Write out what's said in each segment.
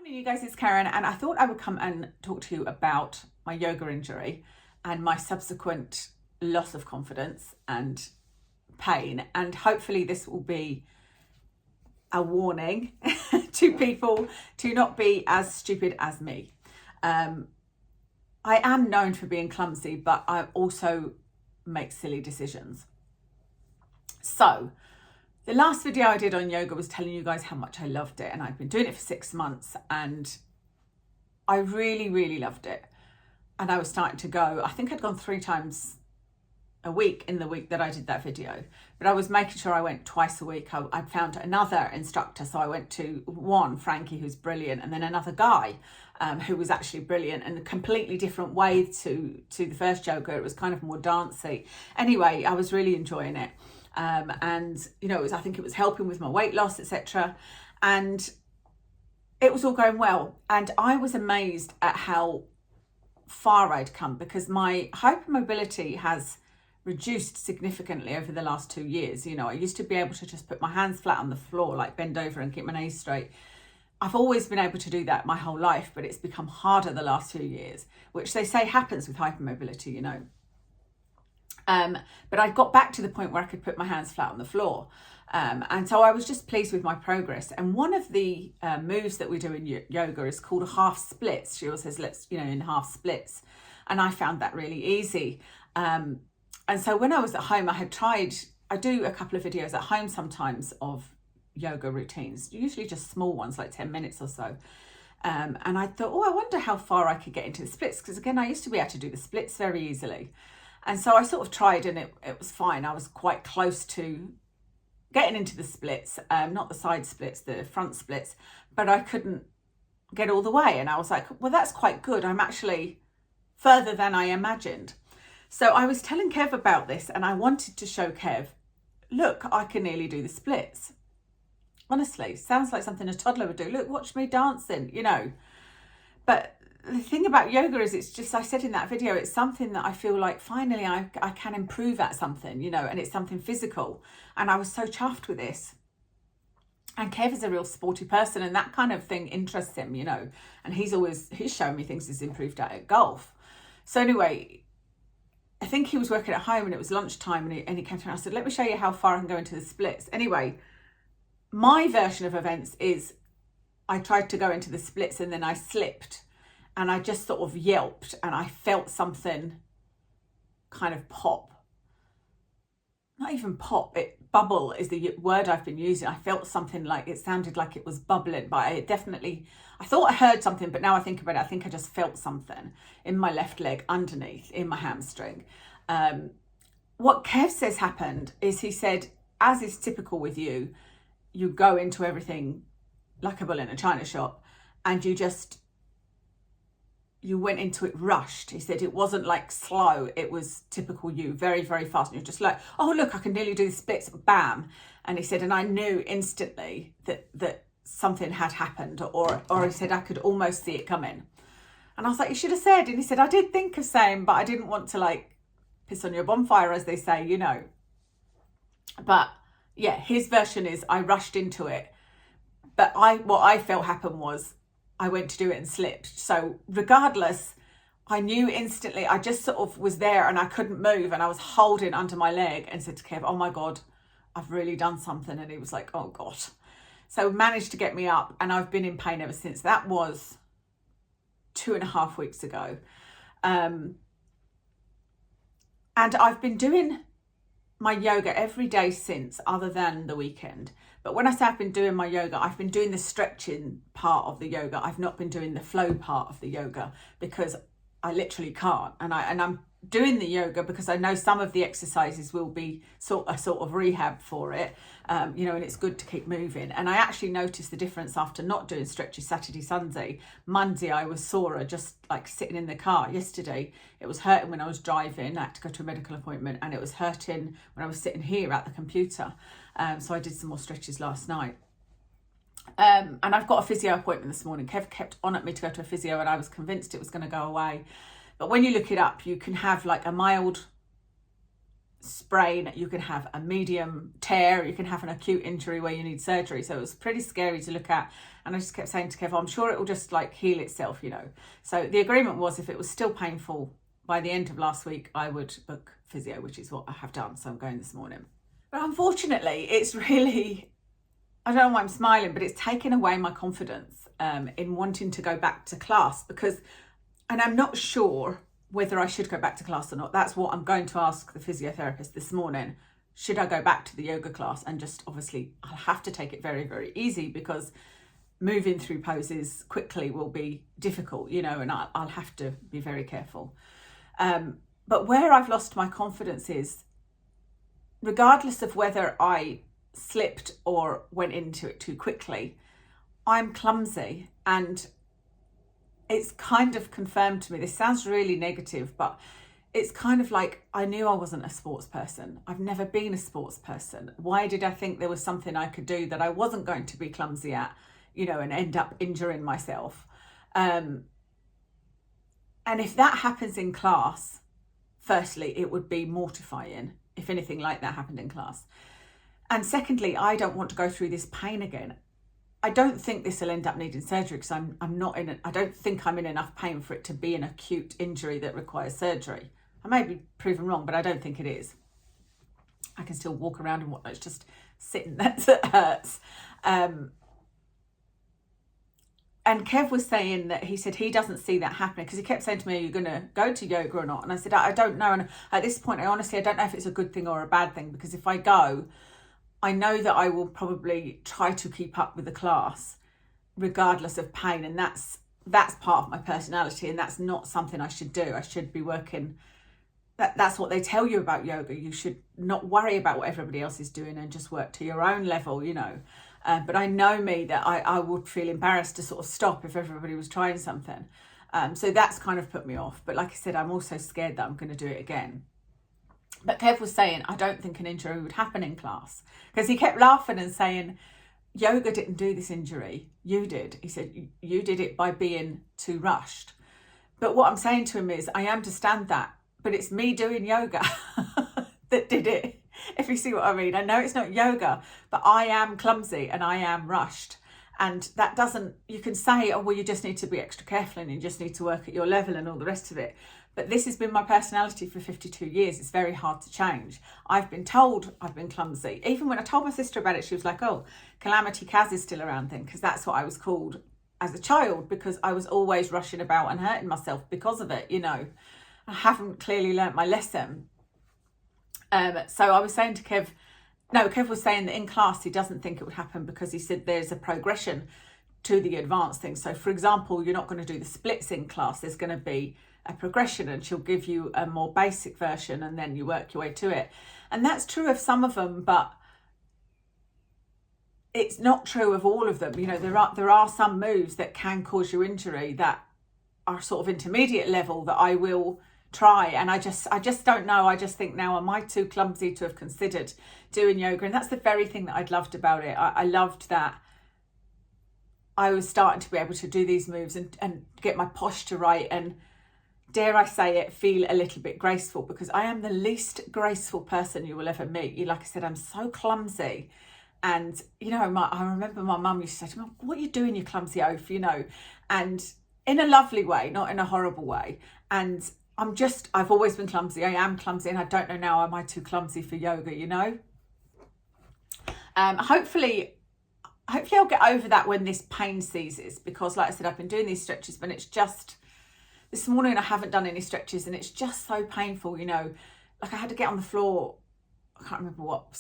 Morning, you guys, it's Karen, and I thought I would come and talk to you about my yoga injury and my subsequent loss of confidence and pain, and hopefully this will be a warning to people to not be as stupid as me. I am known for being clumsy, but I also make silly decisions. So the last video I did on yoga was telling you guys how much I loved it, and I've been doing it for 6 months and I really, really loved it. And I was starting to go, I think I'd gone 3 times a week in the week that I did that video, but I was making sure I went twice a week. I found another instructor, so I went to one, Frankie, who's brilliant, and then another guy who was actually brilliant and a completely different way to the first yoga. It was kind of more dancey. Anyway, I was really enjoying it. And you know, I think it was helping with my weight loss, etc. And it was all going well. And I was amazed at how far I'd come, because my hypermobility has reduced significantly over the last 2 years. You know, I used to be able to just put my hands flat on the floor, like bend over and keep my knees straight. I've always been able to do that my whole life, but it's become harder the last few years, which they say happens with hypermobility, you know. But I got back to the point where I could put my hands flat on the floor. And so I was just pleased with my progress. And one of the moves that we do in yoga is called a half splits. She always says, let's, you know, in half splits. And I found that really easy. And so when I was at home, I do a couple of videos at home sometimes of yoga routines, usually just small ones, like 10 minutes or so. And I thought, oh, I wonder how far I could get into the splits. Because again, I used to be able to do the splits very easily. And so I sort of tried, and it was fine. I was quite close to getting into the splits, not the side splits, the front splits, but I couldn't get all the way. And I was like, well, that's quite good. I'm actually further than I imagined. So I was telling Kev about this, and I wanted to show Kev, look, I can nearly do the splits. Honestly, sounds like something a toddler would do. Look, watch me dancing, you know. But the thing about yoga is, it's just, I said in that video, it's something that I feel like finally I can improve at something, you know, and it's something physical. And I was so chuffed with this. And Kev is a real sporty person, and that kind of thing interests him, you know, and he's shown me things he's improved at golf. So anyway, I think he was working at home and it was lunchtime, and he came to me and I said, let me show you how far I can go into the splits. Anyway, my version of events is I tried to go into the splits and then I slipped. And I just sort of yelped, and I felt something kind of pop. Not even pop, bubble is the word I've been using. I felt something, like it sounded like it was bubbling, but I thought I heard something, but now I think about it, I think I just felt something in my left leg underneath, in my hamstring. What Kev says happened is, he said, as is typical with you, you go into everything like a bull in a china shop, and you went into it rushed. He said it wasn't like slow, it was typical you, very, very fast. And you're just like, oh, look, I can nearly do the splits, bam. And he said, and I knew instantly that something had happened, or he said, I could almost see it coming. And I was like, you should have said. And he said, I did think of saying, but I didn't want to like piss on your bonfire, as they say, you know. But yeah, his version is I rushed into it. But what I felt happened was, I went to do it and slipped. So regardless, I knew instantly. I just sort of was there and I couldn't move, and I was holding under my leg and said to Kev, oh my God, I've really done something. And he was like, oh God. So managed to get me up, and I've been in pain ever since. That was 2.5 weeks ago. And I've been doing my yoga every day since, other than the weekend. But when I say I've been doing my yoga, I've been doing the stretching part of the yoga. I've not been doing the flow part of the yoga, because I literally can't. And I'm doing the yoga because I know some of the exercises will be sort of rehab for it, you know, and it's good to keep moving. And I actually noticed the difference after not doing stretches Saturday, Sunday. Monday, I was sorer just like sitting in the car. Yesterday, it was hurting when I was driving. I had to go to a medical appointment, and it was hurting when I was sitting here at the computer. So I did some more stretches last night. And I've got a physio appointment this morning. Kev kept on at me to go to a physio, and I was convinced it was going to go away. But when you look it up, you can have like a mild sprain, you can have a medium tear, you can have an acute injury where you need surgery. So it was pretty scary to look at. And I just kept saying to Kev, I'm sure it will just like heal itself, you know. So the agreement was if it was still painful by the end of last week, I would book physio, which is what I have done. So I'm going this morning. But unfortunately, it's really, I don't know why I'm smiling, but it's taken away my confidence in wanting to go back to class because, and I'm not sure whether I should go back to class or not. That's what I'm going to ask the physiotherapist this morning. Should I go back to the yoga class? And just obviously I'll have to take it very, very easy because moving through poses quickly will be difficult, you know, and I'll have to be very careful. But where I've lost my confidence is, regardless of whether I slipped or went into it too quickly, I'm clumsy, and it's kind of confirmed to me. This sounds really negative, but it's kind of like I knew I wasn't a sports person. I've never been a sports person. Why did I think there was something I could do that I wasn't going to be clumsy at, you know, and end up injuring myself? And if that happens in class, firstly, it would be mortifying if anything like that happened in class. And secondly, I don't want to go through this pain again. I don't think this will end up needing surgery because I don't think I'm in enough pain for it to be an acute injury that requires surgery. I may be proven wrong, but I don't think it is. I can still walk around and whatnot. It's just sitting that hurts. And Kev was saying that he said he doesn't see that happening because he kept saying to me, are you going to go to yoga or not? And I said, I don't know. And at this point, I don't know if it's a good thing or a bad thing, because if I go, I know that I will probably try to keep up with the class regardless of pain. And that's part of my personality, and that's not something I should do. I should be working. That's what they tell you about yoga. You should not worry about what everybody else is doing and just work to your own level, you know. But I know me that I would feel embarrassed to sort of stop if everybody was trying something. So that's kind of put me off. But like I said, I'm also scared that I'm going to do it again. But Kev was saying, I don't think an injury would happen in class, because he kept laughing and saying, yoga didn't do this injury, you did. He said, you did it by being too rushed. But what I'm saying to him is, I understand that, but it's me doing yoga that did it, if you see what I mean. I know it's not yoga, but I am clumsy and I am rushed. And that doesn't, you can say, oh, well, you just need to be extra careful and you just need to work at your level and all the rest of it. But this has been my personality for 52 years. It's very hard to change. I've been told I've been clumsy. Even when I told my sister about it, she was like, oh, Calamity Kaz is still around then, because that's what I was called as a child, because I was always rushing about and hurting myself because of it, you know. I haven't clearly learnt my lesson. So I was saying to Kev was saying that in class he doesn't think it would happen because he said there's a progression to the advanced things. So for example, you're not going to do the splits in class. There's going to be a progression, and she'll give you a more basic version and then you work your way to it. And that's true of some of them, but it's not true of all of them. You know, there are some moves that can cause you injury that are sort of intermediate level that I will try, and I just don't know. I just think now, am I too clumsy to have considered doing yoga? And that's the very thing that I'd loved about it. I loved that I was starting to be able to do these moves and get my posture right, and dare I say it, feel a little bit graceful, because I am the least graceful person you will ever meet. Like I said, I'm so clumsy. And, you know, I remember my mum used to say to me, what are you doing, you clumsy oaf, you know, and in a lovely way, not in a horrible way. And I've always been clumsy. I am clumsy, and I don't know now, am I too clumsy for yoga, you know? Hopefully I'll get over that when this pain ceases, because like I said, I've been doing these stretches, but it's just, this morning I haven't done any stretches and it's just so painful, you know. Like I had to get on the floor, I can't remember what,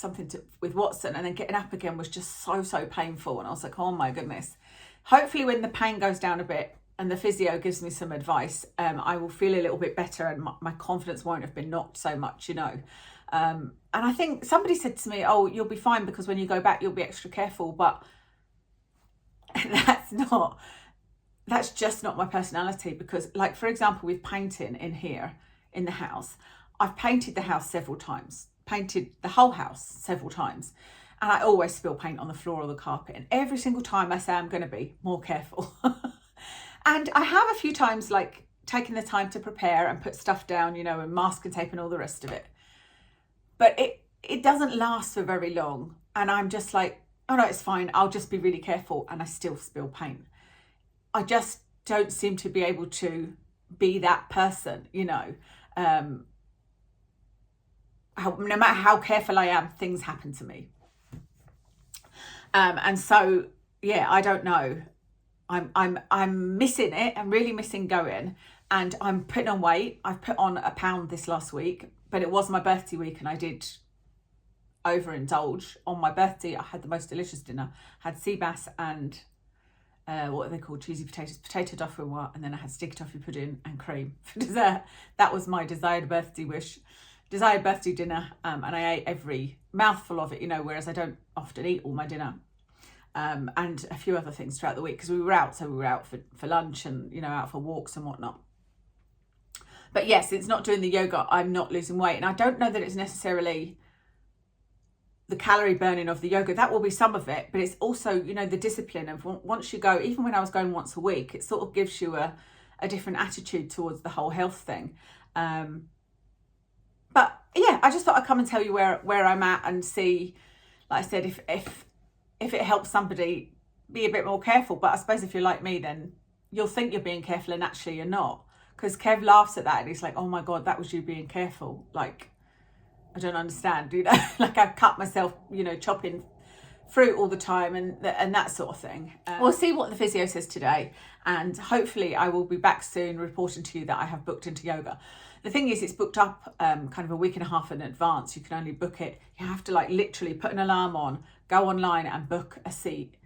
with Watson, and then getting up again was just so painful. And I was like, oh my goodness. Hopefully when the pain goes down a bit and the physio gives me some advice, I will feel a little bit better, and my confidence won't have been knocked so much, you know. And I think somebody said to me, oh, you'll be fine because when you go back, you'll be extra careful. But that's just not my personality, because like, for example, with painting in here in the house, I've painted the house several times, painted the whole house several times, and I always spill paint on the floor or the carpet. And every single time I say I'm going to be more careful. And I have a few times like taken the time to prepare and put stuff down, you know, and mask and tape and all the rest of it. but it doesn't last for very long. And I'm just like, oh no, it's fine. I'll just be really careful. And I still feel pain. I just don't seem to be able to be that person, you know. No matter how careful I am, things happen to me. And so, yeah, I don't know. I'm missing it. I'm really missing going, and I'm putting on weight. I've put on a pound this last week, but it was my birthday week, and I did overindulge. On my birthday, I had the most delicious dinner. I had sea bass and what are they called? Cheesy potatoes, potato dauphinoise, and then I had sticky toffee pudding and cream for dessert. That was my desired birthday dinner, and I ate every mouthful of it, you know, whereas I don't often eat all my dinner. And a few other things throughout the week because we were out. So we were out for lunch and, you know, out for walks and whatnot. But yes, it's not doing the yoga. I'm not losing weight. And I don't know that it's necessarily the calorie burning of the yoga. That will be some of it. But it's also, you know, the discipline of once you go, even when I was going once a week, it sort of gives you a different attitude towards the whole health thing. But yeah, I just thought I'd come and tell you where I'm at and see, like I said, if it helps somebody be a bit more careful. But I suppose if you're like me, then you'll think you're being careful and actually you're not. Because Kev laughs at that and he's like, oh my God, that was you being careful. Like, I don't understand, you know, like I cut myself, you know, chopping fruit all the time and that sort of thing. We'll see what the physio says today. And hopefully I will be back soon reporting to you that I have booked into yoga. The thing is, it's booked up kind of a week and a half in advance. You can only book it. You have to like literally put an alarm on, go online and book a seat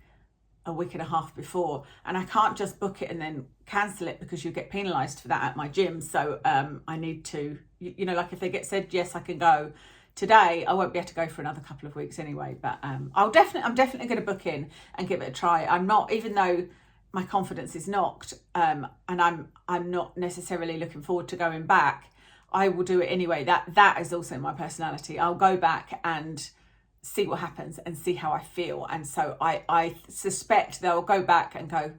a week and a half before. And I can't just book it and then cancel it because you get penalised for that at my gym. So I need to, you know, like if they get said, yes, I can go today, I won't be able to go for another couple of weeks anyway. But I'm definitely going to book in and give it a try. I'm not, even though my confidence is knocked, and I'm not necessarily looking forward to going back, I will do it anyway. That is also my personality. I'll go back and see what happens and see how I feel. And so I suspect they'll go back and go,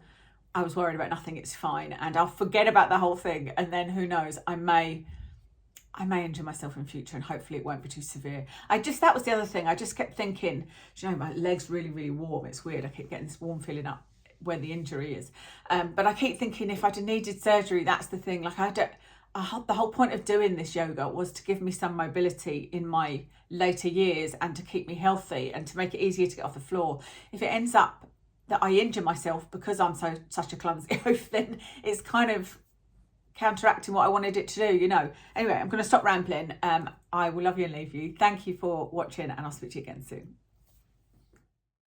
I was worried about nothing, it's fine. And I'll forget about the whole thing. And then who knows, I may injure myself in future and hopefully it won't be too severe. That was the other thing. I just kept thinking, you know, my leg's really, really warm. It's weird. I keep getting this warm feeling up where the injury is. But I keep thinking if I'd needed surgery, that's the thing. Like the whole point of doing this yoga was to give me some mobility in my later years and to keep me healthy and to make it easier to get off the floor. If it ends up that I injure myself because I'm such a clumsy oaf, then it's kind of counteracting what I wanted it to do, you know. Anyway, I'm going to stop rambling. I will love you and leave you. Thank you for watching and I'll speak to you again soon.